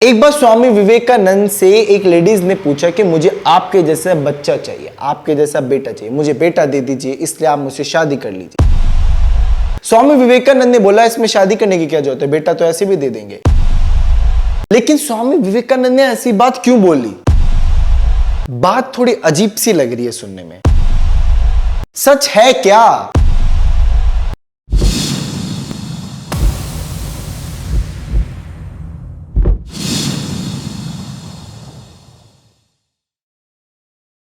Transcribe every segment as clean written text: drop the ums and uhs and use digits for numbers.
एक बार स्वामी विवेकानंद से एक लेडीज ने पूछा कि मुझे आपके जैसा बच्चा चाहिए, आपके जैसा बेटा चाहिए, मुझे बेटा दे दीजिए, इसलिए आप मुझसे शादी कर लीजिए। स्वामी विवेकानंद ने बोला इसमें शादी करने की क्या जरूरत है, बेटा तो ऐसे भी दे देंगे। लेकिन स्वामी विवेकानंद ने ऐसी बात क्यों बोली? बात थोड़ी अजीब सी लग रही है सुनने में। सच है क्या?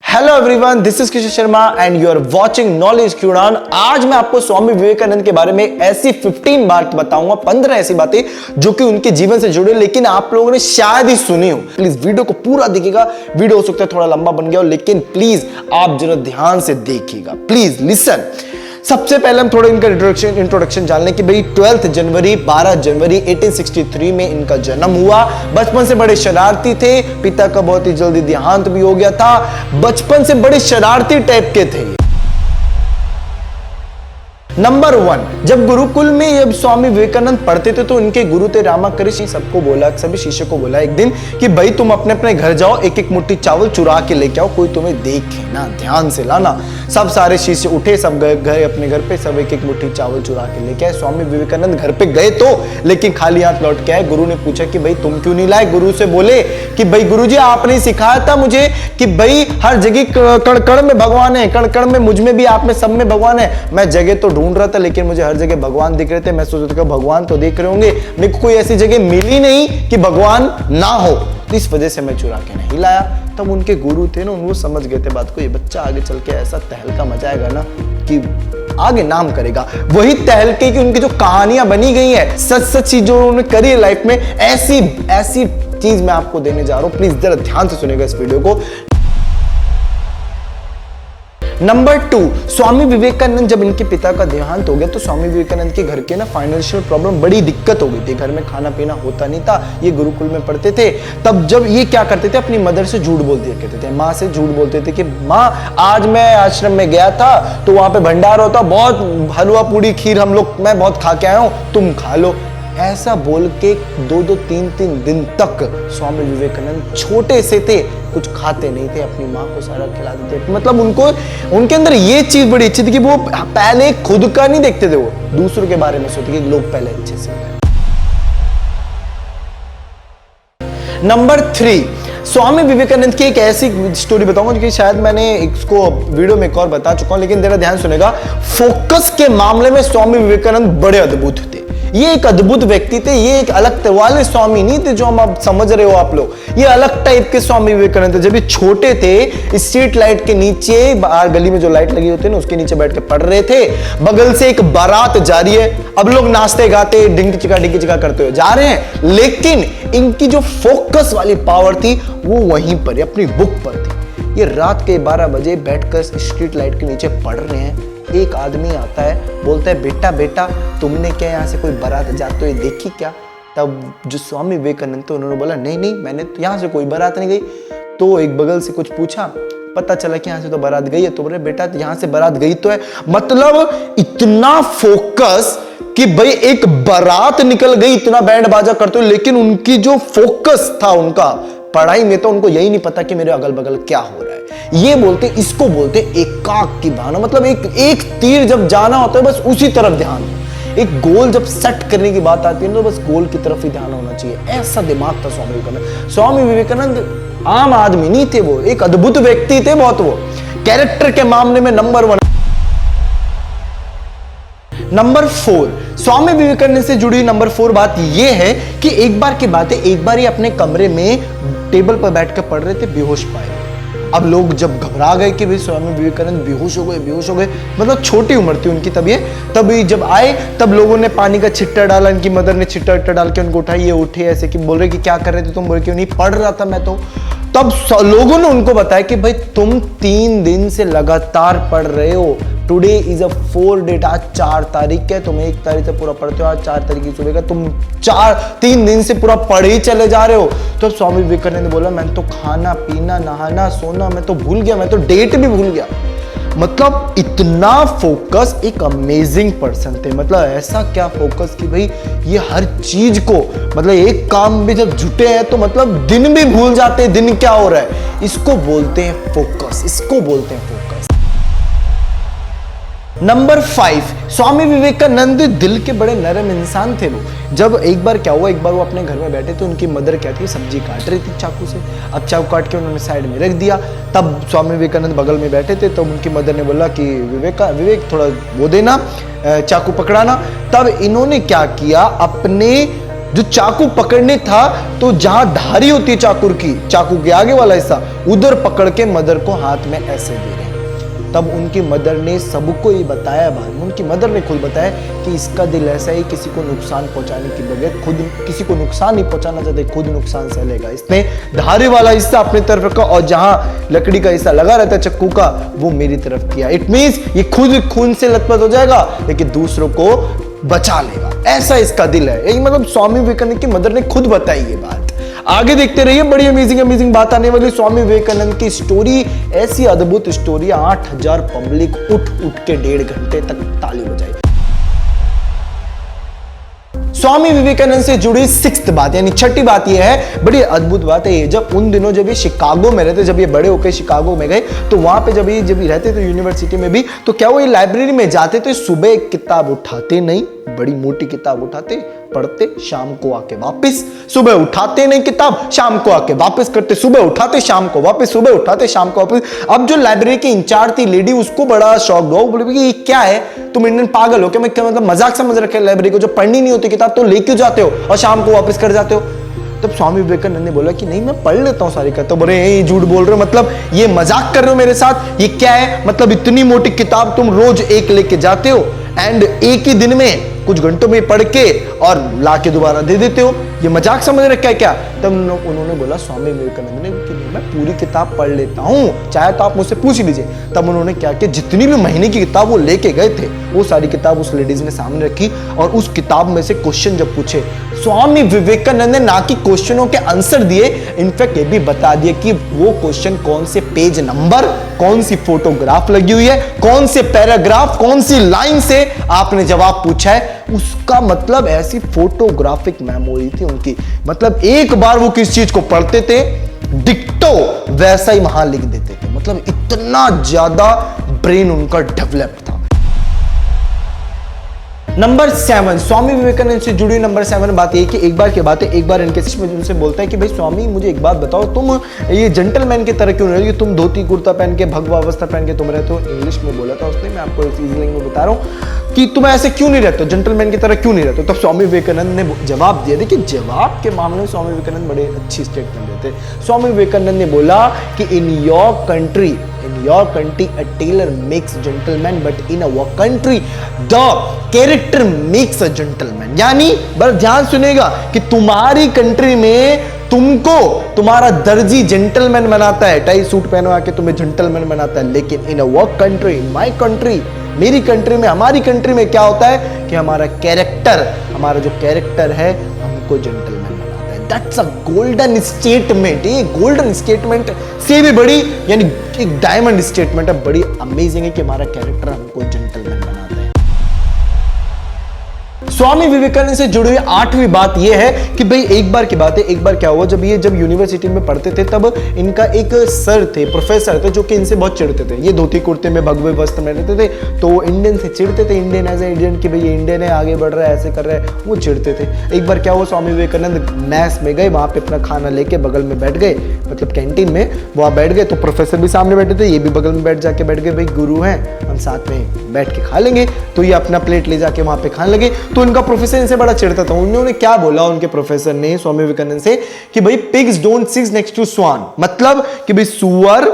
Hello everyone, this is Kishore Sharma and you are watching knowledge क्यूडान। आज मैं आपको स्वामी विवेकानंद के बारे में ऐसी 15 बात बताऊंगा, 15 ऐसी बातें जो कि उनके जीवन से जुड़े लेकिन आप लोगों ने शायद ही सुनी हो। प्लीज वीडियो को पूरा देखिएगा। वीडियो हो सकता है थोड़ा लंबा बन गया हो, लेकिन प्लीज आप जरा ध्यान से देखिएगा। Please listen. सबसे पहले हम थोड़ा इनका इंट्रोडक्शन जान लें कि भाई 12 जनवरी 1863 में इनका जन्म हुआ। बचपन से बड़े शरारती थे, पिता का बहुत ही जल्दी देहांत भी हो गया था। बचपन से बड़े शरारती टाइप के थे। नंबर 1, जब गुरुकुल में जब स्वामी विवेकानंद पढ़ते थे तो उनके गुरु थे रामाकृष्ण। सबको बोला, सभी शिष्य को बोला एक दिन कि भाई तुम अपने अपने घर जाओ, एक एक मुट्ठी चावल चुरा के लेके आओ, कोई तुम्हें देखे ना, ध्यान से लाना। सब सारे शिष्य उठे, सब गए अपने घर पे, सब एक एक मुट्ठी चावल चुरा के लेके आए। स्वामी विवेकानंद घर पे गए तो लेकिन खाली हाथ लौट के आए। गुरु ने पूछा कि भाई तुम क्यों नहीं लाए? गुरु से बोले कि भाई गुरुजी आपने सिखाया था मुझे कि भाई हर जगह कण कण में भगवान है, कण कण में मुझ में भी, आप में सब में भगवान है। मैं जगह तो ढूंढ रहा था लेकिन मुझे हर जगह भगवान दिख रहे थे। मैं सोच रहा था भगवान तो देख रहे होंगे, मेरे को कोई ऐसी जगह मिली नहीं कि भगवान ना हो, इस वजह से मैं चुरा के नहीं लाया। तब उनके गुरु थे ना, वो समझ गए थे बात को। ये बच्चा आगे चल के ऐसा तहलका मचाएगा ना कि आगे नाम करेगा। वही तहलके की उनकी जो कहानियां बनी गई है, सच सच चीज जो उन्होंने करी है लाइफ में, ऐसी चीज मैं आपको देने जा रहा हूं। प्लीज जरा ध्यान से सुनिएगा इस वीडियो को। नंबर 2, स्वामी विवेकानंद जब इनके पिता का देहांत हो गया तो स्वामी विवेकानंद के घर के ना फाइनेंशियल प्रॉब्लम, बड़ी दिक्कत हो गई थी। घर में खाना पीना होता नहीं था। ये गुरुकुल में पढ़ते थे। तब जब ये क्या करते थे, अपनी मदर से झूठ बोल दिया करते थे, माँ से झूठ बोलते थे कि माँ आज मैं आश्रम में गया था तो वहां पे भंडार होता, बहुत हलवा पूड़ी खीर मैं बहुत खा के आया हूं, तुम खा लो। ऐसा बोल के 2-2, 3-3 दिन तक स्वामी विवेकानंद छोटे से थे, कुछ खाते नहीं थे, अपनी माँ को सारा खिलाते थे। मतलब उनके अंदर ये चीज बड़ी अच्छी थी कि वो पहले खुद का नहीं देखते थे, वो दूसरों के बारे में सोचते कि लोग पहले अच्छे से। नंबर 3, स्वामी विवेकानंद की एक ऐसी स्टोरी बताऊंगा कि शायद मैंने इसको वीडियो में एक और बता चुका हूं, लेकिन जरा ध्यान सुनेगा। फोकस के मामले में स्वामी विवेकानंद बड़े अद्भुत थे। ये एक अद्भुत व्यक्ति थे। ये एक अलग वाले स्वामी नहीं थे जो हम अब समझ रहे हो आप लोग। ये अलग टाइप के स्वामी विवेकानंद थे। जब ये छोटे थे, स्ट्रीट लाइट के नीचे, बाहर गली में जो लाइट लगी होती है ना, उसके नीचे बैठ के पढ़ रहे थे। बगल से एक बारात जा रही है। अब लोग नाचते गाते डिंगी चिका करते हुए जा रहे हैं, लेकिन इनकी जो फोकस वाली पावर थी वो वहीं पर, अपनी बुक पर थी। ये रात के 12 बजे बैठकर स्ट्रीट लाइट के नीचे पढ़ रहे हैं। एक आदमी आता है, बोलता है बेटा तुमने क्या यहाँ से कोई बारात जाते हुए देखी क्या? तब जो स्वामी विवेकानंद थे उन्होंने बोला नहीं मैंने तो यहाँ से कोई बारात नहीं गई। तो एक बगल से कुछ पूछा, पता चला कि यहाँ से तो बारात गई है। तो बोले बेटा यहाँ से बारात गई तो है। मतलब इतना फोकस कि भाई एक बारात निकल गई, इतना बैंड बाजा करते हुए, लेकिन उनकी जो फोकस था उनका पढ़ाई में, तो उनको यही नहीं पता कि मेरे अगल बगल क्या हो रहा है। इसको बोलते एकाक की भावना। मतलब एक तीर जब जाना होता है बस उसी तरफ ध्यान। एक गोल जब सेट करने की बात आती है तो बस गोल की तरफ ही ध्यान होना चाहिए। ऐसा दिमाग था स्वामी विवेकानंद। स्वामी विवेकानंद आम आदमी नहीं थे, वो एक अद्भुत व्यक्ति थे बहुत। वो कैरेक्टर के मामले में नंबर 1। नंबर 4, स्वामी विवेकानंद से जुड़ी नंबर 4 बात यह है कि एक बार की बात है, एक बार ये अपने कमरे में टेबल पर बैठकर पढ़ रहे थे, बेहोश पाए। अब लोग जब घबरा गए कि भाई स्वामी विवेकानंद बेहोश हो गए। मतलब छोटी उम्र थी उनकी तब जब आए तब लोगों ने पानी का छिट्टा डाला, इनकी मदर ने छिट्टा डाल के उनको उठाई। ये उठे ऐसे कि बोल रहे कि क्या कर रहे थे तुम? बोल, क्यों नहीं, पढ़ रहा था मैं तो। तब लोगों ने उनको बताया कि भाई तुम 3 दिन से लगातार पढ़ रहे हो। टुडे इज अ 4 डेट, आज 4 तारीख है, तुम 1 तारीख से पूरा पढ़ते हो, आज 4 तारीख की सुबह का तुम 3 दिन से पूरा पढ़ ही चले जा रहे हो। तो स्वामी विवेकानंद ने बोला मैं तो खाना पीना नहाना सोना मैं तो भूल गया, मैं तो डेट भी भूल गया। मतलब इतना फोकस, एक अमेजिंग पर्सन थे। मतलब ऐसा क्या फोकस कि भाई ये हर चीज को, मतलब एक काम में जब जुटे हैं तो मतलब दिन भी भूल जाते हैं दिन क्या हो रहा है। इसको बोलते हैं फोकस, इसको बोलते हैं फोकस। नंबर 5, स्वामी विवेकानंद दिल के बड़े नरम इंसान थे वो। जब एक बार क्या हुआ, एक बार वो अपने घर में बैठे थे, उनकी मदर क्या थी, सब्जी काट रही थी चाकू से। अब चाकू काट के उन्होंने साइड में रख दिया। तब स्वामी विवेकानंद बगल में बैठे थे, तो उनकी मदर ने बोला कि विवेक थोड़ा वो देना, चाकू पकड़ाना। तब इन्होंने क्या किया, अपने जो चाकू पकड़ने था तो जहां धारी होती है चाकू के आगे वाला हिस्सा, उधर पकड़ के मदर को हाथ में ऐसे दे रहे हैं। तब उनकी मदर ने सबको ये बताया, बाद में उनकी मदर ने खुद बताया कि इसका दिल ऐसा ही, किसी को नुकसान पहुंचाने की बगैर, खुद किसी को नुकसान नहीं पहुंचाना चाहते, खुद नुकसान सहलेगा। इसने धारे वाला हिस्सा अपनी तरफ रखा और जहां लकड़ी का हिस्सा लगा रहता है चक्कू का, वो मेरी तरफ किया। इट मींस ये खुद खून से लथपथ हो जाएगा लेकिन दूसरों को बचा लेगा, ऐसा इसका दिल है। यही मतलब स्वामी विवेकानंद की मदर ने खुद बताई ये बात। आगे देखते रहिए, बड़ी अमेजिंग बात आने वाली। स्वामी विवेकानंद की स्टोरी ऐसी अद्भुत स्टोरी, 8000 पब्लिक उठ के 1.5 घंटे तक ताली बजाई। स्वामी विवेकानंद से जुड़ी 6th बात, यानी 6ठी बात यह है, बड़ी अद्भुत बात है ये। जब उन दिनों जब ये शिकागो में रहते, जब ये बड़े होकर शिकागो में गए, तो वहां पे जब ये रहते थे यूनिवर्सिटी में भी, तो क्या वो ये लाइब्रेरी में जाते थे, सुबह एक किताब उठाते नहीं, बड़ी मोटी किताब उठाते, पढ़ते, शाम को आके वापस, सुबह उठाते नहीं किताब, शाम को आके वापस करते, सुबह उठाते शाम को वापस, सुबह उठाते शाम को वापस। अब जो लाइब्रेरी की इंचार्ज थी लेडी, उसको बड़ा शौक हुआ, वो बोली कि ये क्या है, तुम इंडियन पागल हो क्या, मैं क्या मतलब मजाक समझ रखे लाइब्रेरी को, जो पढ़नी नहीं होती किताब तो लेके जाते हो और शाम को वापस कर जाते हो। तब स्वामी विवेकानंद ने बोला कि नहीं, मैं पढ़ लेता हूं सारी किताब। बोले ये झूठ बोल रहे हो, मतलब ये मजाक कर रहे हो मेरे साथ, ये क्या है, मतलब इतनी मोटी किताब तुम रोज एक लेके जाते हो एंड एक ही दिन में कुछ घंटों में पढ़ के और लाके दोबारा दे देते हो, ये मजाक समझ रखा है क्या। तब उन्होंने बोला स्वामी विवेकानंद ने कि मैं पूरी किताब पढ़ लेता हूं, चाहे तो आप मुझसे पूछ लीजिए। तब उन्होंने क्या किया, जितनी भी महीने की किताब वो लेके गए थे, वो सारी किताब उस लेडीज ने सामने रखी और उस किताब में से क्वेश्चन जब पूछे, स्वामी विवेकानंद ने ना कि क्वेश्चनों के आंसर दिए, इनफैक्ट ये भी बता दिए कि वो क्वेश्चन कौन से पेज नंबर, कौन सी फोटोग्राफ लगी हुई है, कौन से पैराग्राफ, कौन सी लाइन से आपने जवाब पूछा है। उसका मतलब ऐसी फोटोग्राफिक मेमोरी थी उनकी, मतलब एक बार वो किस चीज को पढ़ते थे, डिक्टो वैसा ही वहां लिख देते थे। मतलब इतना ज्यादा ब्रेन उनका डेवलप था। नंबर 7, स्वामी विवेकानंद से जुड़ी नंबर 7 बात ये कि एक बार की बात है, एक बार इनके उनसे बोलता है कि भाई स्वामी मुझे एक बात बताओ, तुम ये जेंटलमैन की तरह क्यों नहीं, तुम धोती कुर्ता पहन के भगवा वस्त्र पहन के तुम रहते हो। इंग्लिश में बोला था उसने, मैं आपको इंग्लिश में बता रहा हूँ कि तुम ऐसे क्यों नहीं रहते हो, जेंटलमैन की तरह क्यों नहीं रहते हो। तब स्वामी विवेकानंद ने जवाब दिया। देखिए जवाब के मामले में स्वामी विवेकानंद बड़े अच्छी स्टेटमेंट देते। स्वामी विवेकानंद ने बोला कि in your country a tailor makes gentleman, but in our country the character makes a gentleman। यानी बस ध्यान सुनेगा कि तुम्हारी कंट्री में तुमको तुम्हारा दर्जी जेंटलमैन बनाता है, टाई सूट पहनवा के तुम्हें जेंटलमैन बनाता है, लेकिन इन अवर कंट्री, माय कंट्री, मेरी कंट्री में, हमारी कंट्री में क्या होता है कि हमारा कैरेक्टर, हमारा जो कैरेक्टर है हमको जेंटलमैन बनाता है। That's a golden statement. ये गोल्डन स्टेटमेंट से भी बड़ी, यानी एक डायमंड स्टेटमेंट है, बड़ी अमेजिंग है कि हमारा कैरेक्टर हमको जेंटलमैन बनाता है। स्वामी विवेकानंद से जुड़ी हुई 8वीं बात यह है कि भाई एक बार की बात है, एक बार क्या हुआ, जब यूनिवर्सिटी में पढ़ते थे तब इनका एक सर थे, प्रोफेसर थे, जो कि इनसे बहुत चिढ़ते थे। ये धोती कुर्ते में भगवे वस्त्र में रहते थे, तो इंडियन से चिढ़ते थे, इंडियन एज ए इंडियन कि भाई ये इंडियन है, आगे बढ़ रहा है, ऐसे कर रहा है, वो चिढ़ते थे। एक बार क्या हुआ, स्वामी विवेकानंद मैस में गए, वहां पे अपना खाना लेके बगल में बैठ गए, मतलब कैंटीन में वहां बैठ गए, तो प्रोफेसर भी सामने बैठे थे, ये भी बगल में बैठ गए, भाई गुरु हैं, हम साथ में बैठ के खा लेंगे। तो ये अपना प्लेट ले जाके वहां पे खाने लगे। तो इनका प्रोफेसर इनसे बड़ा चिढ़ता था। उन्होंने क्या बोला, उनके प्रोफेसर ने स्वामी विवेकानंद से कि भाई pigs don't sit next to swan, मतलब कि भाई सुअर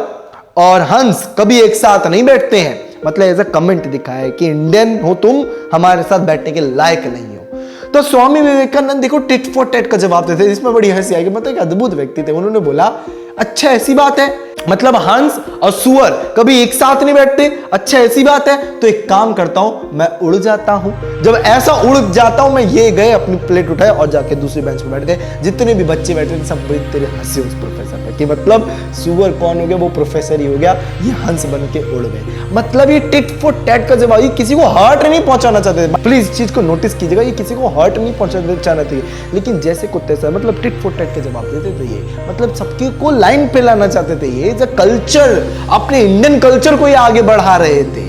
और हंस कभी एक साथ नहीं बैठते हैं। मतलब ऐसा कमेंट दिखा है कि इंडियन हो तुम, हमारे साथ बैठने के लायक नहीं हो। तो स्वामी विवेकानंद देखो टिट फॉर टैट का जवाब देते, इसमें बड़ी हंसी आएगी। मतलब एक अद्भुत व्यक्ति थे। उन्होंने बोला अच्छा ऐसी बात है, मतलब हंस और सुअर कभी एक साथ नहीं बैठते। अच्छा ऐसी बात है तो एक काम करता हूं, मैं उड़ जाता हूं। जब ऐसा उड़ जाता हूं मैं, ये गए अपनी प्लेट उठाए और जाके दूसरी बेंच पे बैठ गए। जितने भी बच्चे बैठे थे सब तेरे हंसे उस प्रोफेसर पे कि मतलब सुअर कौन हो गया, वो प्रोफेसर ही हो गया, ये हंस बन के उड़ गए। मतलब ये टिट फॉर टैट का जवाब, ये किसी को हर्ट नहीं पहुंचाना चाहते थे। प्लीज इस चीज को नोटिस कीजिएगा, ये किसी को हर्ट नहीं पहुंचाना चाहते, लेकिन जैसे कुत्ते सर मतलब टिट फॉर टैट के जवाब देते थे ये, मतलब सबके को लाइन पे लाना चाहते थे। ये कल्चर, अपने इंडियन कल्चर को ये आगे बढ़ा रहे थे।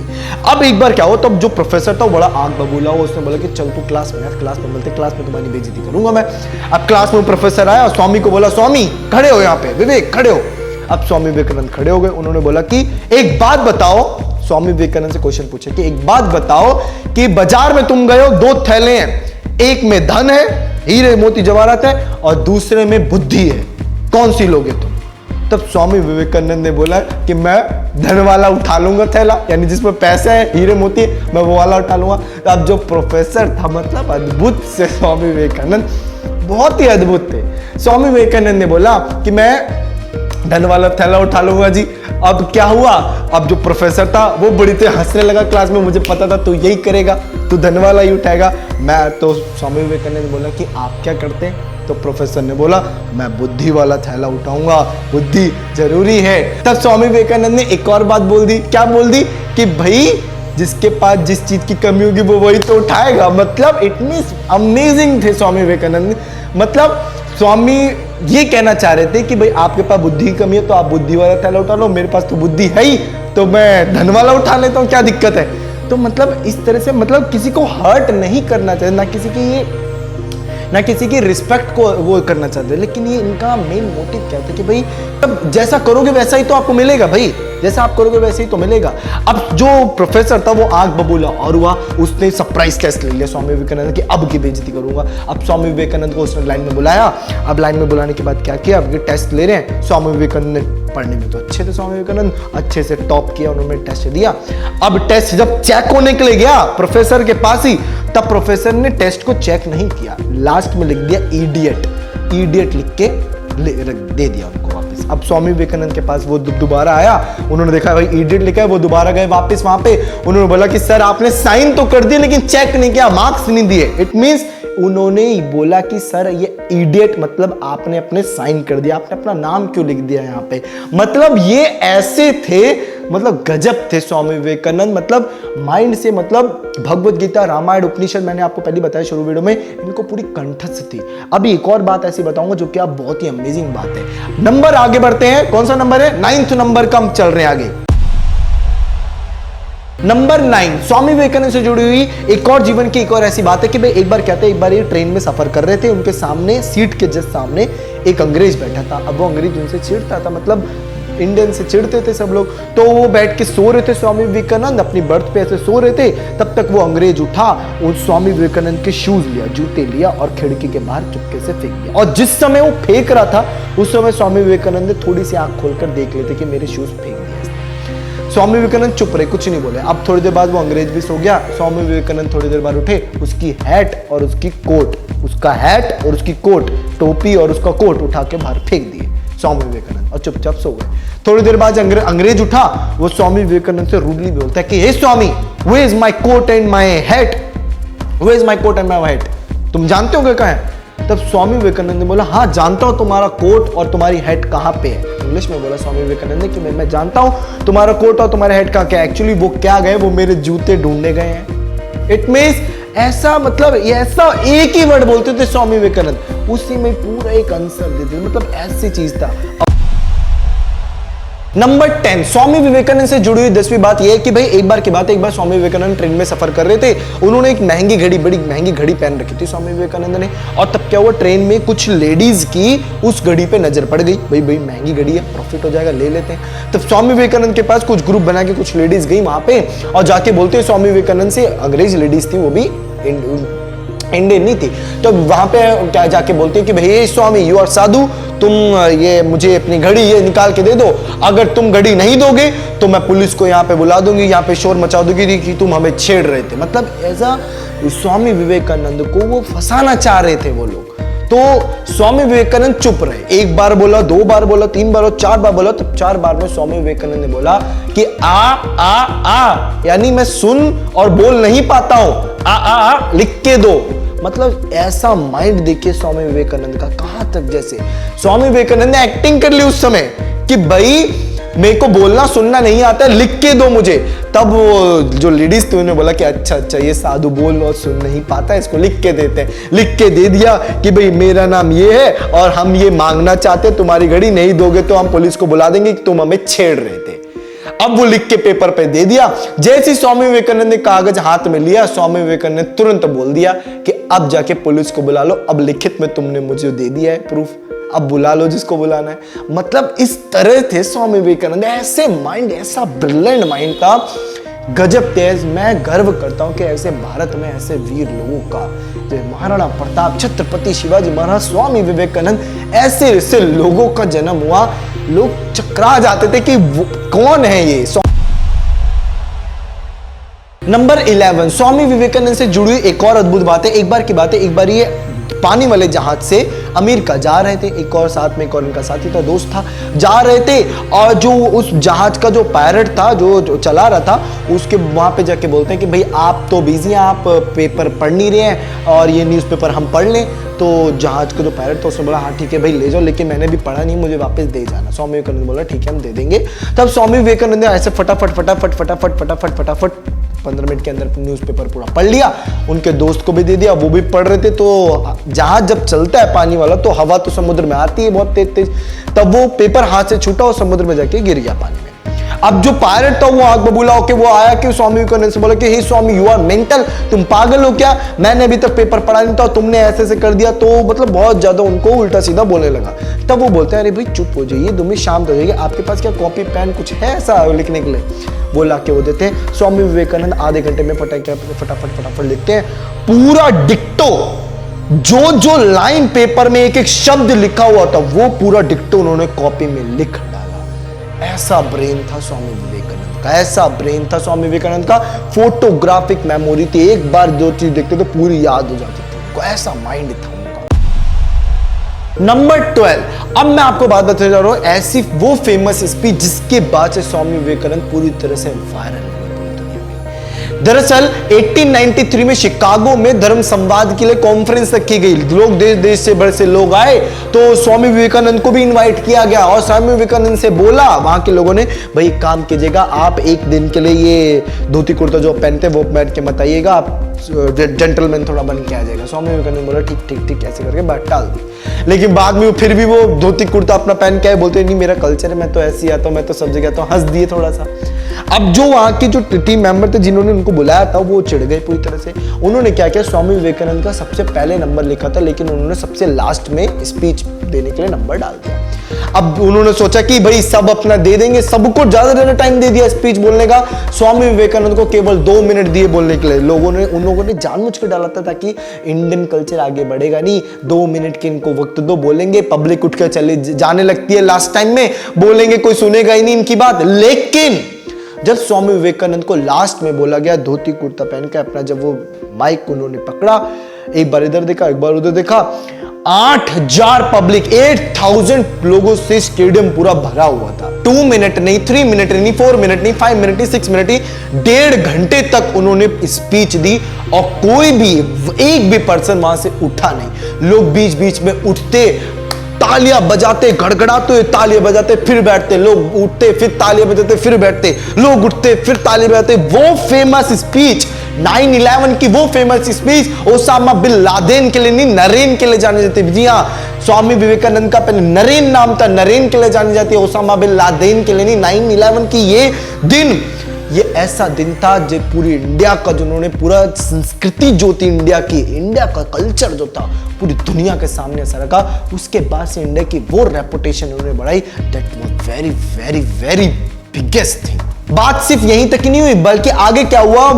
अब एक बार क्या हो, तब जो प्रोफेसर था वो बड़ा आग बबूला हो, उसने बोला कि चल तू क्लास में, क्लास में मिलते, क्लास में तुम्हारी बेइज्जती करूंगा मैं। अब क्लास में प्रोफेसर आया और स्वामी को बोला, स्वामी खड़े हो यहाँ पे, विवेक खड़े हो। अब स्वामी विवेकानंद खड़े हो गए। उन्होंने बोला कि एक बात बताओ, स्वामी विवेकानंद से क्वेश्चन पूछे कि एक बात बताओ कि बाजार में तुम गए हो, दो थैले हैं, एक में धन है, हीरे मोती जवाहरात है, और दूसरे में बुद्धि है, कौन सी लोगे तुम? तब स्वामी विवेकानंद ने बोला कि मैं धन वाला उठा लूंगा थैला, यानी जिसमें पैसे है, हीरे मोती है, मैं वो वाला उठा लूंगा। तो अब जो प्रोफेसर था, मतलब अद्भुत से स्वामी विवेकानंद, बहुत ही अद्भुत थे। स्वामी विवेकानंद ने बोला कि मैं धन वाला थैला उठा लूंगा जी। अब क्या हुआ, अब जो प्रोफेसर था वो बड़ी तेज हंसने लगा क्लास में, मुझे पता था तू यही करेगा, तू धन वाला ही उठाएगा। मैं तो स्वामी विवेकानंद ने बोला कि आप क्या करते हैं? तो प्रोफेसर ने बोला मैं बुद्धि वाला थैला उठाऊंगा, बुद्धि जरूरी है। तब स्वामी विवेकानंद ने एक और बात बोल दी। क्या बोल दी? कि भाई जिसके पास जिस चीज की कमी होगी वो वही तो उठाएगा। मतलब इट मींस अमेजिंग थे स्वामी विवेकानंद। मतलब स्वामी ये कहना चाह रहे थे कि भाई आपके पास बुद्धि की कमी है तो आप बुद्धि वाला थैला उठा लो, मेरे पास तो बुद्धि है ही तो मैं धन वाला उठा लेता हूँ, क्या दिक्कत है? तो मतलब इस तरह से मतलब किसी को हर्ट नहीं करना चाहिए, ना किसी की रिस्पेक्ट को वो करना चाहते, लेकिन ये इनका मेन मोटिव क्या था कि भाई तब जैसा करोगे वैसा ही तो आपको मिलेगा भाई, जैसा आप करोगे वैसे ही तो मिलेगा। अब जो प्रोफेसर था वो आग बबूला और हुआ, उसने सरप्राइज टेस्ट ले लिया स्वामी विवेकानंद की, अब की बेइज्जती करूंगा। अब स्वामी विवेकानंद को उसने लाइन में बुलाया। अब लाइन में बुलाने के बाद क्या किया, अब ये टेस्ट ले रहे हैं। स्वामी विवेकानंद ने पढ़ने में तो अच्छे थे, स्वामी विवेकानंद अच्छे से टॉप किया, उन्होंने टेस्ट दिया। अब टेस्ट जब चेक होने के लिए गया प्रोफेसर के पास ही, तब प्रोफेसर ने टेस्ट को चेक नहीं किया, लास्ट में लिख दिया इडियट, इडियट लिख के दे दिया उनको वापस। अब स्वामी विवेकानंद के पास वो दोबारा आया, उन्होंने देखा भाई इडियट लिखा है, वो दोबारा गए वापस वहां पे, उन्होंने बोला कि सर आपने साइन तो कर दिए लेकिन चेक नहीं किया, मार्क्स नहीं दिए। इट मींस उन्होंने बोला कि सर ये इडियट मतलब आपने अपने साइन कर दिया, आपने अपना नाम क्यों लिख दिया यहाँ पे? मतलब ये ऐसे थे, मतलब गजब थे स्वामी विवेकानंद। मतलब माइंड से, मतलब भगवत गीता, रामायण, उपनिषद मैंने आपको पहले बताया शुरू वीडियो में, इनको पूरी कंठस्थ थी। अभी एक और बात ऐसी बताऊंगा जो कि आप बहुत ही अमेजिंग बात है। नंबर आगे बढ़ते हैं, कौन सा नंबर है? 9th नंबर का हम चल रहे हैं आगे। नंबर 9 स्वामी विवेकानंद से जुड़ी हुई एक और जीवन की एक और ऐसी बात है कि भाई एक बार क्या था, एक बार ये ट्रेन में सफर कर रहे थे, उनके सामने सीट के जस्ट सामने एक अंग्रेज बैठा था। अब वो अंग्रेज उनसे चिढ़ता था, मतलब इंडियन से चिढ़ते थे सब लोग, तो वो बैठ के सो रहे थे, स्वामी विवेकानंद अपनी बर्थ पे ऐसे सो रहे थे। तब तक वो अंग्रेज उठा, उस स्वामी विवेकानंद के शूज लिया, जूते लिया और खिड़की के बाहर चुपके से फेंक दिया। और जिस समय वो फेंक रहा था उस समय स्वामी विवेकानंद ने थोड़ी सी आंख खोलकर देख लेते कि मेरे शूज फेंक दिए। स्वामी विवेकानंद चुप रहे, कुछ नहीं बोले। अब थोड़ी देर बाद वो अंग्रेज भी सो गया। स्वामी विवेकानंद थोड़ी देर बाद उठे, उसकी हैट और उसकी कोट, उसका हैट और उसकी कोट, टोपी और उसका कोट उठा के बाहर फेंक दिए स्वामी विवेकानंद और चुपचाप सो गए। थोड़ी देर बाद अंग्रेज उठा, वो स्वामी विवेकानंद से रूडली बोलता है कि हे Swami, where is my coat and my hat, where is my coat and my hat, तुम जानते हो कहाँ है? तब स्वामी विवेकानंद ने बोला हाँ जानता हूं तुम्हारा कोट और तुम्हारी हैट कहाँ पे है। इंग्लिश में बोला स्वामी विवेकानंद ने कि मैं जानता हूं तुम्हारा कोट और तुम्हारा हैट कहाँ क्या है। एक्चुअली वो क्या गए, वो मेरे जूते ढूंढने गए हैं। इट मींस ऐसा, मतलब ऐसा एक ही वर्ड बोलते थे स्वामी विवेकानंद, उसी में पूरा एक आंसर देते, मतलब ऐसी चीज था। नंबर 10 स्वामी विवेकानंद से जुड़ी हुई 10वीं बात यह है कि भाई एक बार की बात है, एक बार स्वामी विवेकानंद ट्रेन में सफर कर रहे थे, उन्होंने एक महंगी घड़ी, बड़ी महंगी घड़ी पहन रखी थी स्वामी विवेकानंद ने। और तब क्या हुआ, ट्रेन में कुछ लेडीज की उस घड़ी पे नजर पड़ गई। भाई महंगी घड़ी है, प्रॉफिट हो जाएगा, ले लेते हैं। तब स्वामी विवेकानंद के पास कुछ ग्रुप बना के कुछ लेडीज गई वहां पे और जाके बोलते हैं स्वामी विवेकानंद से, अंग्रेज लेडीज थी, वो भी इंडियन नहीं थी, तो वहां पे क्या जाके बोलते हैं कि भाई स्वामी यू आर साधु, तुम ये मुझे अपनी घड़ी ये निकाल के दे दो, अगर तुम घड़ी नहीं दोगे तो मैं पुलिस को यहाँ पे बुला दूंगी, यहाँ पे शोर मचा दूंगी कि तुम हमें छेड़ रहे थे। मतलब ऐसा स्वामी विवेकानंद को वो फंसाना चाह रहे थे वो लोग। तो स्वामी विवेकानंद चुप रहे। एक बार बोला, दो बार बोला, तीन बार, 4 बार बोला। तो 4 बार में स्वामी विवेकानंद ने बोला कि आ यानी मैं सुन और बोल नहीं पाता हूं, आ लिख के दो। मतलब ऐसा माइंड देखिए स्वामी विवेकानंद का, कहां तक जैसे स्वामी विवेकानंद ने एक्टिंग कर ली उस समय कि भाई मेरे को बोलना सुनना नहीं आता, लिख के दो मुझे। तब वो जो लेडीज थी उन्होंने बोला कि अच्छा ये साधु बोल और सुन नहीं पाता, इसको लिख के देते हैं। लिख के दे दिया कि भाई मेरा नाम ये है और हम ये मांगना चाहते, तुम्हारी घड़ी नहीं दोगे तो हम पुलिस को बुला देंगे कि तुम हमें छेड़ रहे थे। अब वो लिख के पेपर पे दे दिया। जैसे स्वामी विवेकानंद ने कागज हाथ में लिया, स्वामी विवेकानंद ने तुरंत बोल दिया कि अब जाके पुलिस को बुला लो, अब लिखित में तुमने मुझे दे दिया है प्रूफ, अब बुला लो जिसको बुलाना है। मतलब इस तरह थे स्वामी विवेकानंद, ऐसे माइंड, ऐसा ब्रिलियंट माइंड का गजब तेज। मैं गर्व करता हूं कि ऐसे भारत में ऐसे वीर लोगों का, जैसे महाराणा प्रताप, छत्रपति शिवाजी महाराज, स्वामी विवेकानंद, ऐसे लोगों का जन्म हुआ। लोग चकरा जाते थे कि कौन है ये। नंबर 11, स्वामी विवेकानंद से जुड़ी एक और अद्भुत बात है। एक बार की बात है, एक बार ये पानी वाले जहाज से अमेरिका जा रहे थे, एक और साथ में एक और इनका साथी था, दोस्त था, जा रहे थे। और जो उस जहाज का जो पायलट था, जो चला रहा था, उसके वहां पे जाके बोलते हैं कि भाई आप तो बिजी हैं, आप पेपर पढ़ नहीं रहे हैं और ये न्यूज़पेपर हम पढ़ लें। तो जहाज का जो पायलट था उसने बोला हाँ ठीक है भाई ले जाओ, लेकिन मैंने भी पढ़ा नहीं, मुझे वापस दे जाना। स्वामी विवेकानंद बोला ठीक है हम दे देंगे। तब स्वामी विवेकानंद ने ऐसे फटाफट 15 मिनट के अंदर न्यूज़पेपर पूरा पढ़ लिया, उनके दोस्त को भी दे दिया, वो भी पढ़ रहे थे। तो जहाज जब चलता है पानी वाला तो हवा तो समुद्र में आती है बहुत तेज, तब वो पेपर हाथ से छूटा और समुद्र में जाके गिर गया पानी में। अब जो पायलट था वो आग बबूला होके वो आया कि स्वामी विवेकानंद से बोला कि हे स्वामी यू आर मेंटल, तुम पागल हो क्या, मैंने अभी तक पेपर पढ़ा नहीं था, तुमने ऐसे कर दिया। तो मतलब बहुत ज्यादा उनको उल्टा सीधा बोलने लगा। तब वो बोलते हैं अरे भाई चुप हो जाइए, 2 मिनट शांत हो जाइए, आपके पास क्या कॉपी पेन कुछ है ऐसा लिखने के लिए? वो ला के वो देते हैं। स्वामी विवेकानंद आधे घंटे में फटाफट लिखते हैं पूरा डिक्टो, जो लाइन पेपर में एक शब्द लिखा हुआ था वो पूरा डिक्टो उन्होंने कॉपी में लिख डाला। ऐसा ब्रेन था स्वामी विवेकानंद का, ऐसा ब्रेन था स्वामी विवेकानंद का। फोटोग्राफिक मेमोरी थी, एक बार जो चीज देखते तो पूरी याद हो जाती थी उनको, ऐसा माइंड था उनका। नंबर 12, अब मैं आपको बात बताने जा रहा हूं ऐसी वो फेमस स्पीच जिसके बाद से स्वामी विवेकानंद पूरी तरह से वायरल हुए पूरी दुनिया में। दरअसल 1893 में शिकागो में धर्म संवाद के लिए कॉन्फ्रेंस रखी गई। लोग देश देश से बड़े से लोग आए, तो स्वामी विवेकानंद को भी इनवाइट किया गया और स्वामी विवेकानंद से बोला वहां के लोगों ने भाई काम कीजिएगा, आप एक दिन के लिए ये धोती कुर्ता जो पहनते वो पहन के मत आइएगा, आप जेंटलमैन थोड़ा बन के आ जाएगा। स्वामी विवेकानंद बोला ठीक ऐसे करके बात टाल दी। लेकिन बाद में फिर भी वो धोती कुर्ता अपना पहन के आए, बोलते नहीं मेरा कल्चर है, मैं तो ऐसे ही आता हूँ, मैं तो सब जगह आता हूँ, हंस दिए थोड़ा सा। अब जो वहां के जो टीम मेंबर थे जिन्होंने उनको बुलाया था वो चिढ़ गए पूरी तरह से। उन्होंने क्या किया, स्वामी विवेकानंद का सबसे पहले नंबर लिखा था लेकिन उन्होंने सबसे लास्ट में स्पीच देने के लिए नंबर डाल दिया। अब उन्होंने सोचा कि भाई सब अपना दे देंगे, सबको ज्यादा टाइम दे दिया स्पीच बोलने का, स्वामी विवेकानंद को केवल 2 मिनट दिए बोलने के लिए। उन लोगों ने जानबूझ के डाला था ताकि इंडियन कल्चर आगे बढ़ेगा नहीं, 2 मिनट के इनको वक्त दो, बोलेंगे, पब्लिक उठ कर चले जाने लगती है लास्ट टाइम में, बोलेंगे कोई सुनेगा ही नहीं इनकी बात। लेकिन जब स्वामी विवेकानंद को लास्ट में बोला गया धोती कुर्ता पहन के अपना, जब वो माइक उन्होंने पकड़ा, एक बार इधर देखा एक बार उधर देखा, 8000 पब्लिक, 8000 लोगों से स्टेडियम पूरा भरा हुआ था। 2 मिनट नहीं, 3 मिनट नहीं, 4 मिनट नहीं, 5 मिनट नहीं, 6 मिनट नहीं, 1.5 घंटे तक उन्होंने स्पीच दी और कोई भी एक भी पर्सन वहां से उठा नहीं। लोग बीच बीच में उठते, तालियां बजाते, गड़गड़ाते, तालियां बजाते फिर बैठते, लोग उठते फिर तालियां बजाते फिर बैठते, लोग उठते फिर तालियां बजाते। वो फेमस स्पीच 9/11 की, वो famous speech Osama bin Laden के लिए नहीं, नरेन के लिए जाने जाते। जी हाँ, स्वामी विवेकानंद का पहले नरेन नाम था, नरेन के लिए जानी जाती है, ओसामा बिन लादेन के लिए नहीं। 9/11 की ये दिन, ये ऐसा दिन था जो पूरी इंडिया का, जिन्होंने पूरा संस्कृति जो थी इंडिया की, इंडिया का कल्चर जो था पूरी दुनिया के सामने ऐसा रखा। उसके बाद से इंडिया की वो रेपुटेशन उन्होंने बढ़ाई, that was very very very biggest thing, बात सिर्फ यहीं तक ही नहीं हुई, बल्कि आगे क्या हुआ,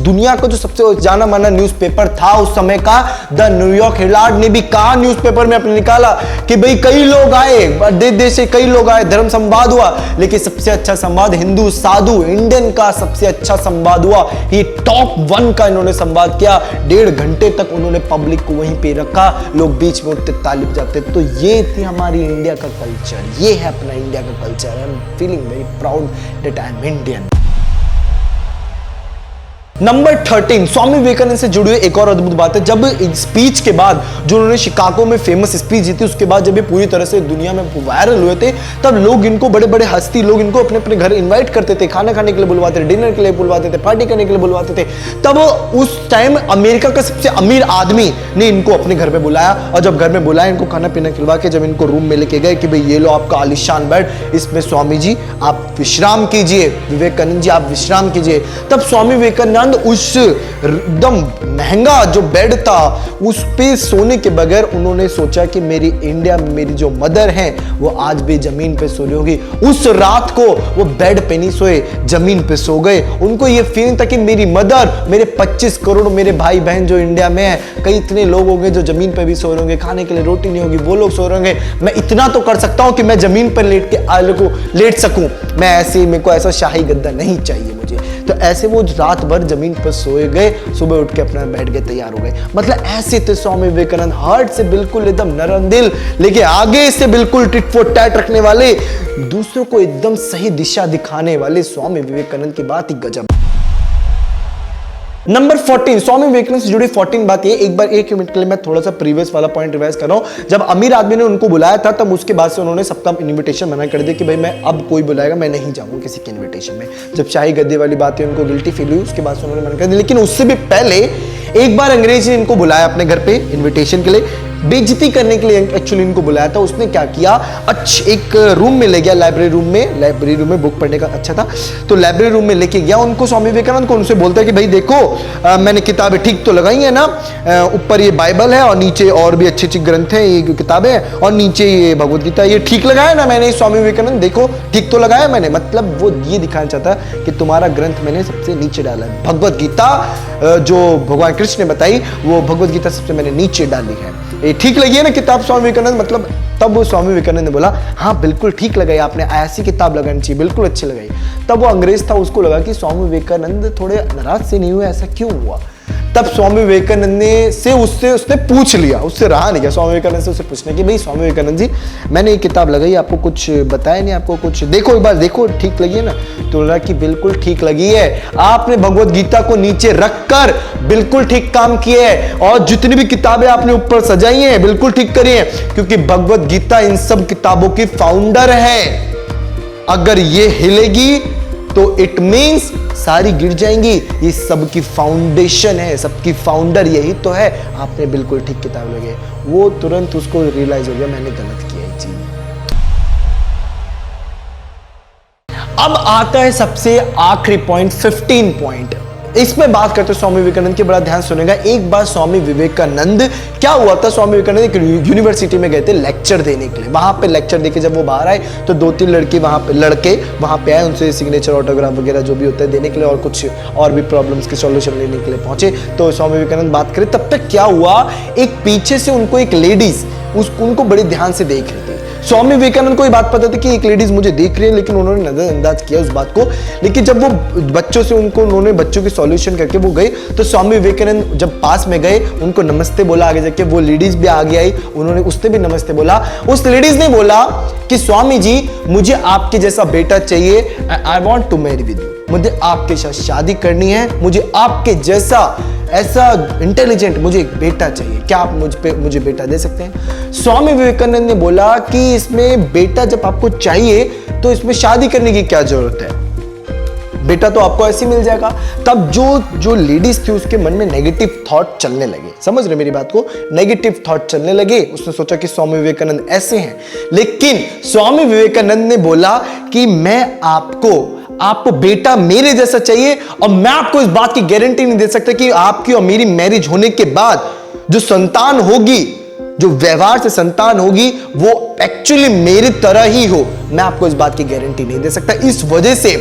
दुनिया का जो सबसे जाना माना न्यूज़पेपर था उस समय का, द न्यूयॉर्क हेराल्ड ने भी कहा न्यूज़पेपर में अपने निकाला कि भाई कई लोग आए, देश देश से कई लोग आए, धर्म संवाद हुआ, लेकिन सबसे अच्छा संवाद हिंदू साधु इंडियन का सबसे अच्छा संवाद हुआ। ये टॉप 1 का इन्होंने संवाद किया। 1.5 घंटे तक उन्होंने पब्लिक को वहीं पे रखा, लोग बीच में उठते ताली बजाते। तो ये थी हमारी इंडिया का कल्चर, ये है अपना इंडिया का culture. I am feeling very proud that I am Indian. Number 13, Swami Vivekananda से जुड़ी हुई एक और अद्भुत बात है। जब स्पीच के बाद जो उन्होंने शिकागो में फेमस स्पीच दी थी, उसके बाद जब ये पूरी तरह से दुनिया में वायरल हुए थे, तब लोग इनको, बड़े बड़े हस्ती लोग इनको अपने अपने घर इनवाइट करते थे, खाना खाने के लिए बुलवाते थे, डिनर के लिए बुलवाते थे, पार्टी करने के लिए बुलवाते थे। तब उस टाइम अमेरिका का सबसे अमीर आदमी ने इनको अपने घर पे बुलाया, और जब घर में बुलाया, इनको खाना पीना खिलवा के जब इनको रूम में लेके गए कि भाई ये लो आपका आलीशान बेड, इसमें स्वामी जी आप विश्राम कीजिए, विवेकानंद जी आप विश्राम कीजिए। तब स्वामी विवेकानंद उस एकदम महंगा जो बेड था उस पे सोने के बगैर उन्होंने सोचा कि मेरी इंडिया में मेरी जो मदर हैं वो आज भी जमीन पे सो रही होगी। उस रात को वो बेड पे नहीं सोए, जमीन पे सो गए। उनको ये फीलिंग था कि मेरी मदर, मेरे 25 करोड़ मेरे भाई बहन जो इंडिया में है, कई इतने लोग होंगे जो जमीन पे भी सो रहे होंगे, खाने के लिए रोटी नहीं होगी, वो लोग सो रहे होंगे। मैं इतना तो कर सकता हूं कि मैं जमीन पर लेट के आलू को लेट सकूं। मैं ऐसे, मेरे को ऐसा शाही गद्दा नहीं चाहिए मुझे। तो ऐसे वो रात भर जमीन पर सोए गए, सुबह उठ के अपना बैठ गए, तैयार हो गए। मतलब ऐसे थे स्वामी विवेकानंद, हार्ट से बिल्कुल एकदम नरम दिल, लेकिन आगे से बिल्कुल टिट फॉर टैट रखने वाले, दूसरों को एकदम सही दिशा दिखाने वाले स्वामी विवेकानंद की बात ही गजब। नंबर 14, स्वामी विवेकानंद से जुड़ी 14 बात ये, एक बार 1 मिनट के लिए मैं थोड़ा सा प्रीवियस वाला पॉइंट रिवाइज कर रहा हूं। जब अमीर आदमी ने उनको बुलाया था, तब उसके बाद से उन्होंने सबका इनविटेशन मना कर दिया कि भाई मैं अब कोई बुलाएगा मैं नहीं जाऊंगा किसी के इनविटेशन में। जब शाही गद्दे वाली बात है, उनको गिल्टी फील हुई, उसके बाद से उन्होंने मना कर दिया। लेकिन उससे भी पहले एक बार अंग्रेज ने इनको बुलाया अपने घर पे इन्विटेशन के लिए, बेइज्जती करने के लिए एक्चुअली इनको बुलाया था। उसने क्या किया, एक रूम में ले गया, लाइब्रेरी रूम में बुक पढ़ने का अच्छा था, तो लाइब्रेरी रूम में लेके गया उनको, स्वामी विवेकानंद को। उनसे बोलता है कि भाई देखो मैंने किताबें ठीक तो लगाई है ना, ऊपर ये बाइबल है और नीचे और भी अच्छी अच्छी ग्रंथ है, ये किताबें हैं, और नीचे ये भगवत गीता, ये ठीक लगाया ना मैंने स्वामी विवेकानंद, देखो ठीक तो लगाया मैंने। मतलब वो ये दिखाना चाहता कि तुम्हारा ग्रंथ मैंने सबसे नीचे डाला है, भगवत गीता जो भगवान कृष्ण ने बताई वो भगवत गीता सबसे मैंने नीचे डाली है, ये ठीक लगी है ना किताब स्वामी विवेकानंद। मतलब तब वो स्वामी विवेकानंद ने बोला हाँ बिल्कुल ठीक लगाई आपने, ऐसी किताब लगानी चाहिए, बिल्कुल अच्छी लगाई। तब वो अंग्रेज था, उसको लगा कि स्वामी विवेकानंद थोड़े नाराज से नहीं हुए, ऐसा क्यों हुआ। तब स्वामी विवेकानंद ने से उसने पूछ लिया, उससे रहा नहीं गया स्वामी विवेकानंद से उसे पूछने कि भाई स्वामी विवेकानंद जी मैंने ये किताब लगाई, आपको कुछ बताया नहीं, आपको कुछ देखो एक बार देखो ठीक लगी है ना। तो बोला कि बिल्कुल ठीक लगी है, आपने भगवत गीता को नीचे रखकर बिल्कुल ठीक काम किया है, और जितनी भी किताबें आपने ऊपर सजाई हैं बिल्कुल ठीक करी है, क्योंकि भगवत गीता इन सब किताबों की फाउंडर है। अगर ये हिलेगी तो इट मीन्स सारी गिर जाएंगी, ये सबकी फाउंडेशन है, सबकी फाउंडर यही तो है। आपने बिल्कुल ठीक किताब लगे। वो तुरंत उसको रियलाइज हो गया मैंने गलत किया है चीज। अब आता है सबसे आखिरी पॉइंट, 15 पॉइंट। इसमें बात करते हैं स्वामी विवेकानंद की, बड़ा ध्यान सुनेगा। एक बार स्वामी विवेकानंद, क्या हुआ था, स्वामी विवेकानंद एक यूनिवर्सिटी में गए थे लेक्चर देने के लिए। वहां पे लेक्चर देके जब वो बाहर आए तो 2-3 लड़के वहां पे आए, उनसे सिग्नेचर ऑटोग्राफ वगैरह जो भी होता है देने के लिए, और कुछ और भी प्रॉब्लम्स के सॉल्यूशन लेने के लिए पहुंचे। तो स्वामी विवेकानंद बात करें, तब तक क्या हुआ, एक पीछे से उनको एक लेडीज उनको बड़े ध्यान से देख रही थी। स्वामी विवेकानंद को ये बात पता थी कि एक लेडीज मुझे देख रही है, लेकिन उन्होंने नजरअंदाज किया उस बात को। लेकिन जब वो बच्चों से उन्होंने बच्चों के सॉल्यूशन करके वो गए, तो स्वामी विवेकानंद जब पास में गए उनको नमस्ते बोला। आगे जाके वो लेडीज भी आगे आई, उसने भी नमस्ते बोला। उस लेडीज ने बोला कि स्वामी जी मुझे आपके जैसा बेटा चाहिए, I want to marry with you, मुझे आपके साथ शादी करनी है, मुझे आपके जैसा ऐसा इंटेलिजेंट मुझे एक बेटा चाहिए, क्या आप मुझे बेटा दे सकते हैं। स्वामी विवेकानंद ने बोला कि इसमें बेटा जब आपको चाहिए तो इसमें शादी करने की क्या जरूरत है, बेटा तो आपको ऐसे मिल जाएगा। तब जो लेडीज थी उसके मन में नेगेटिव थॉट चलने लगे, समझ रहे मेरी बात को, नेगेटिव थॉट चलने लगे। उसने सोचा कि स्वामी विवेकानंद ऐसे हैं, लेकिन स्वामी विवेकानंद ने बोला कि मैं आपको बेटा मेरे जैसा चाहिए, और मैं आपको इस बात की गारंटी नहीं दे सकता कि आपकी और मेरी मैरिज होने के बाद जो संतान होगी, जो व्यवहार से संतान होगी, वो एक्चुअली मेरी तरह ही हो। मैं आपको इस बात की गारंटी नहीं दे सकता। इस वजह से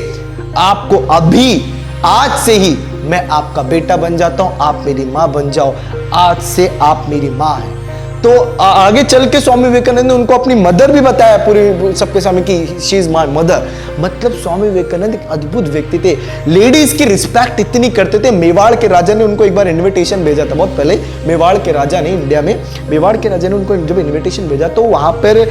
आपको अभी आज से ही मैं आपका बेटा बन जाता हूं, आप मेरी मां बन जाओ, आज से आप मेरी मां हैं। तो आगे चल के स्वामी विवेकानंद ने उनको अपनी मदर भी बताया पूरी सबके सामने कि शी इज माय मदर। मतलब स्वामी विवेकानंद एक अद्भुत व्यक्ति थे, लेडीज की रिस्पेक्ट इतनी करते थे। मेवाड़ के राजा ने उनको एक बार इनविटेशन भेजा था, बहुत पहले। मेवाड़ के राजा ने, इंडिया में मेवाड़ के राजा ने उनको जब इनविटेशन भेजा तो वहां पर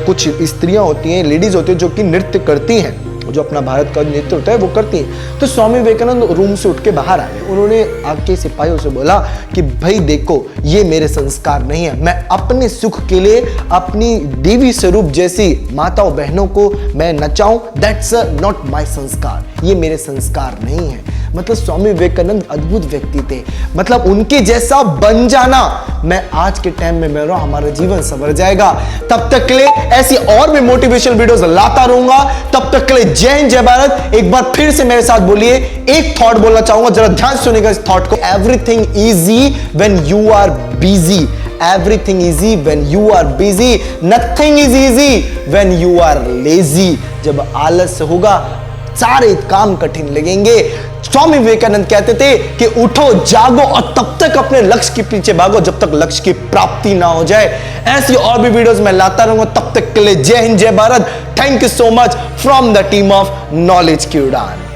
कुछ स्त्रियां होती हैं, लेडीज होती हैं जो कि नृत्य करती हैं, जो अपना भारत का नृत्य होता है वो करती है। तो स्वामी विवेकानंद रूम से उठ के बाहर आए, उन्होंने आके सिपाहियों से बोला कि भाई देखो, ये मेरे संस्कार नहीं है, मैं अपने सुख के लिए अपनी देवी स्वरूप जैसी माताओं बहनों को मैं नचाऊं, दैट्स नॉट माय संस्कार, ये मेरे संस्कार नहीं है। मतलब स्वामी विवेकानंद अद्भुत व्यक्ति थे, मतलब उनके जैसा बन जाना, मैं आज के टाइम में मैं रहा, हमारा जीवन संवर जाएगा। तब तक के लिए ऐसी और भी मोटिवेशनल वीडियोस लाता रहूंगा। तब तक के लिए जय हिंद जय भारत। एक बार फिर से मेरे साथ बोलिए, एक थॉट बोलना चाहूंगा, जरा ध्यान सुनिएगा इस थॉट को। Everything easy when you are busy, everything easy when you are busy, nothing is easy when you are lazy। जब आलस होगा सारे काम कठिन लगेंगे। स्वामी विवेकानंद कहते थे कि उठो जागो और तब तक अपने लक्ष्य के पीछे भागो जब तक लक्ष्य की प्राप्ति ना हो जाए। ऐसी और भी वीडियोस मैं लाता रहूंगा, तब तक के लिए जय हिंद जय Bharat. Thank you so much from the team of knowledge की उड़ान।